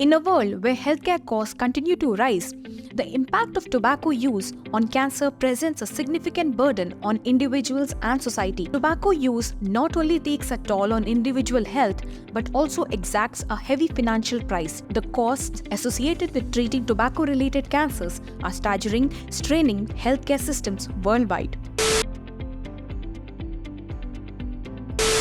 In a world where healthcare costs continue to rise, the impact of tobacco use on cancer presents a significant burden on individuals and society. Tobacco use not only takes a toll on individual health but also exacts a heavy financial price. The costs associated with treating tobacco-related cancers are staggering, straining healthcare systems worldwide.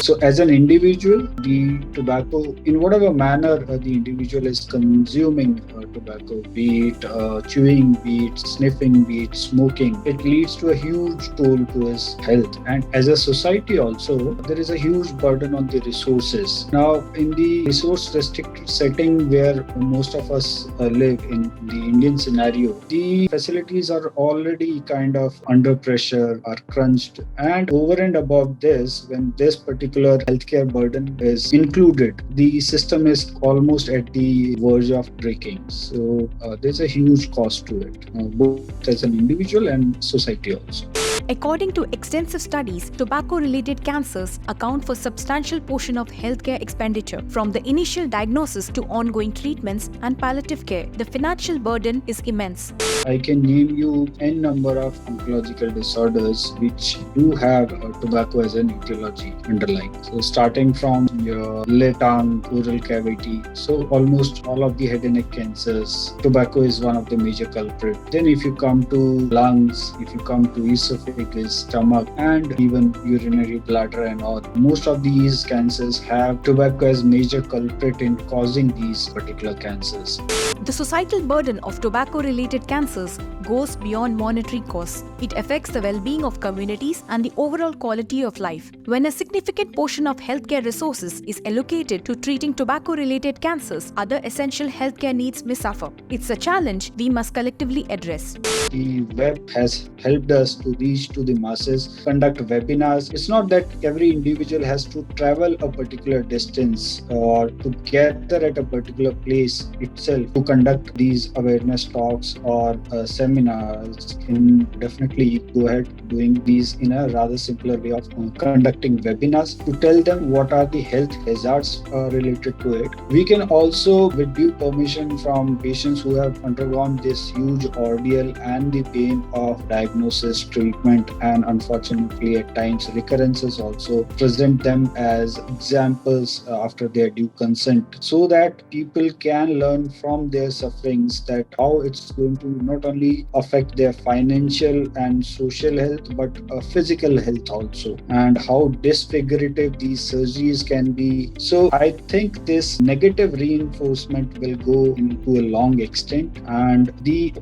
So, as an individual, the tobacco, in whatever manner the individual is consuming tobacco, be it chewing, be it sniffing, be it smoking, it leads to a huge toll to his health. And as a society, also, there is a huge burden on the resources. Now, in the resource restricted setting where most of us live in the Indian scenario, the facilities are already kind of under pressure, are crunched, and over and above this, when this particular healthcare burden is included, the system is almost at the verge of breaking. So there's a huge cost to it, both as an individual and society also. According to extensive studies, tobacco-related cancers account for a substantial portion of healthcare expenditure, from the initial diagnosis to ongoing treatments and palliative care. The financial burden is immense. I can name you n number of oncological disorders which do have tobacco as an etiology underlying. So starting from your lip, tongue, oral cavity, so almost all of the head and neck cancers, tobacco is one of the major culprits. Then if you come to lungs, if you come to esophagus, stomach, and even urinary bladder and all, most of these cancers have tobacco as major culprit in causing these particular cancers. The societal burden of tobacco-related cancers goes beyond monetary costs. It affects the well-being of communities and the overall quality of life. When a significant portion of healthcare resources is allocated to treating tobacco-related cancers, other essential healthcare needs may suffer. It's a challenge we must collectively address. The web has helped us to reach to the masses, conduct webinars. It's not that every individual has to travel a particular distance or to gather at a particular place itself to conduct these awareness talks or seminars. Can definitely go ahead doing these in a rather simpler way of conducting webinars to tell them what are the health hazards related to it. We can also, with due permission from patients who have undergone this huge ordeal and the pain of diagnosis, treatment, and unfortunately at times recurrences, also present them as examples after their due consent, so that people can learn from their sufferings that how it's going to not only affect their financial and social health but physical health also, and how disfigurative these surgeries can be. So I think this negative reinforcement will go into a long extent, and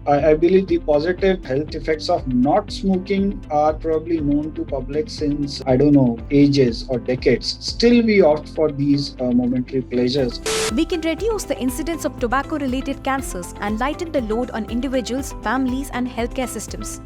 I believe the positive health effects of not smoking are probably known to public since, I don't know, ages or decades. Still we opt for these momentary pleasures. We can reduce the incidence of tobacco-related cancers and lighten the load on individuals, families, and healthcare systems.